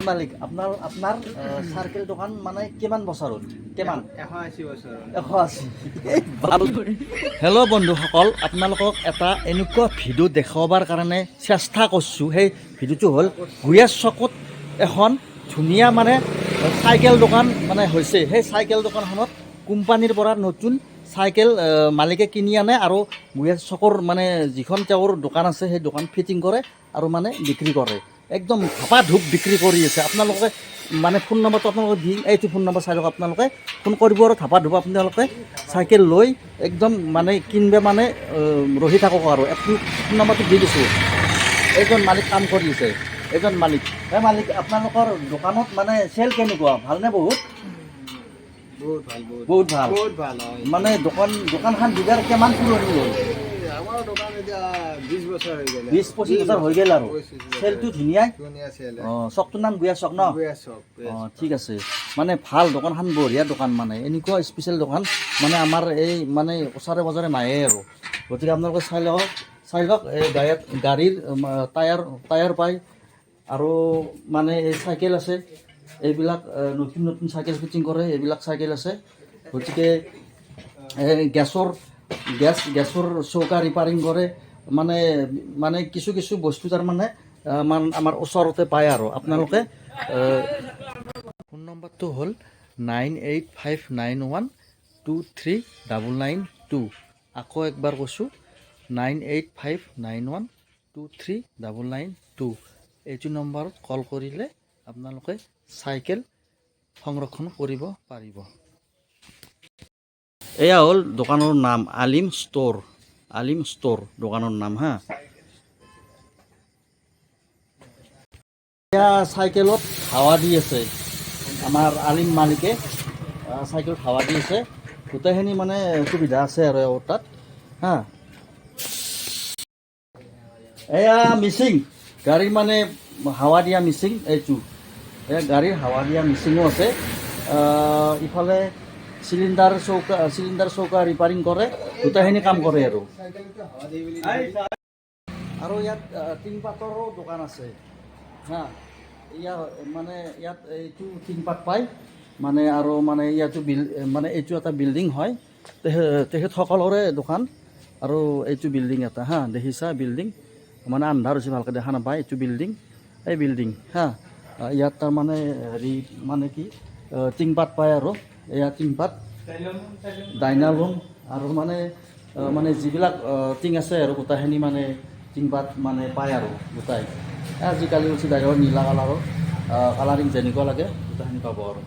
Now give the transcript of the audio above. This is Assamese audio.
মালিক আপনাৰ সাৰ্কেল দোকান মানে কিমান বছৰত কিমান 180 বছৰ 180 হেল্ল' বন্ধুসকল আপোনালোকক এটা এনেকুৱা ভিডিঅ' দেখাবৰ কাৰণে চেষ্টা কৰিছোঁ সেই ভিডিঅ'টো হ'ল গুয়াৰ চকত এখন ধুনীয়া মানে চাইকেল দোকান মানে হৈছে সেই চাইকেল দোকানখনত কোম্পানীৰ পৰা নতুন চাইকেল মালিকে কিনি আনে আৰু গুয়াৰ চকৰ মানে যিখন তেওঁৰ দোকান আছে সেই দোকান ফিটিং কৰে আৰু মানে বিক্ৰী কৰে একদম ধপা ধূপ বিক্ৰী কৰি আছে আপোনালোকে মানে ফোন নম্বৰটো আপোনালোকে দিম এইটো ফোন নম্বৰ চাই লওক আপোনালোকে ফোন কৰিব আৰু ধপা ধূপ আপোনালোকে চাইকেল লৈ একদম মানে কিনবে মানে ৰহি থাকক আৰু ফোন নম্বৰটো দি দিছোঁ এজন মালিক কাম কৰি আছে এজন মালিক এই মালিক আপোনালোকৰ দোকানত মানে চেল কেনেকুৱা ভালনে বহুত বহুত ভাল মানে দোকানখন দিবাৰ কিমান পুৰণি হ'ল আমাৰ দোকান এতিয়া 20 বছৰ হৈ গ'ল 20-25 বছৰ হৈ গ'ল আৰু চেলটো ধুনীয়া চেল চকটোৰ নাম গুয়া চক ন ঠিক আছে মানে ভাল দোকানখন বঢ়িয়া দোকান মানে এনেকুৱা স্পেচিয়েল দোকান মানে আমাৰ এই মানে ওচৰে পাজৰে নায়ে আৰু গতিকে আপোনালোকে চাই লওক এই গাড়ীৰ টায়াৰ পায় আৰু মানে এই চাইকেল আছে এইবিলাক নতুন নতুন চাইকেল ফিটিং কৰে এইবিলাক চাইকেল আছে গতিকে গেছৰ চৌকা ৰিপেয়াৰিং কৰে মানে কিছু বস্তু তাৰমানে আমাৰ ওচৰতে পায় আৰু আপোনালোকে ফোন নম্বৰটো হ'ল 9859123992 আকৌ একবাৰ কৈছোঁ 9859123992 এইটো নম্বৰত কল কৰিলে আপোনালোকে চাইকেল সংৰক্ষণ কৰিব পাৰিব এয়া হ'ল দোকানৰ নাম আলিম ষ্ট'ৰ দোকানৰ নাম হা এয়া চাইকেলত হাৱা দি আছে আমাৰ আলিম মালিকে চাইকেলত হাৱা দি আছে গোটেইখিনি মানে সুবিধা আছে আৰু তাত হা এয়া মিচিং গাড়ীৰ মানে হাৱা দিয়া মিচিং এইটো এয়া গাড়ীৰ হাৱা দিয়া মিচিঙো আছে ইফালে চিলিণ্ডাৰ চৌকা ৰিপেয়াৰিং কৰে গোটেইখিনি কাম কৰে আৰু ইয়াত টিংপাতৰো দোকান আছে হা ইয়াত এইটো টিংপাত পায় মানে আৰু মানে ইয়াতো মানে এইটো এটা বিল্ডিং হয় তেখেতসকলৰে দোকান আৰু এইটো বিল্ডিং এটা হা দেখিছা বিল্ডিং মানে আন্ধাৰ হৈছে ভালকৈ দেখা নাপায় এইটো বিল্ডিং হা ইয়াত তাৰমানে হেৰি মানে কি টিংপাত পায় আৰু এয়া টিংপাত ডাইনালুম আৰু মানে যিবিলাক টিং আছে আৰু গোটেইখিনি মানে টিংপাত মানে পায় আৰু গোটাই আজিকালি হৈছে ডাইৰেক্ট নীলা কালাৰৰ কালাৰিং যেনেকুৱা লাগে গোটেইখিনি পাব আৰু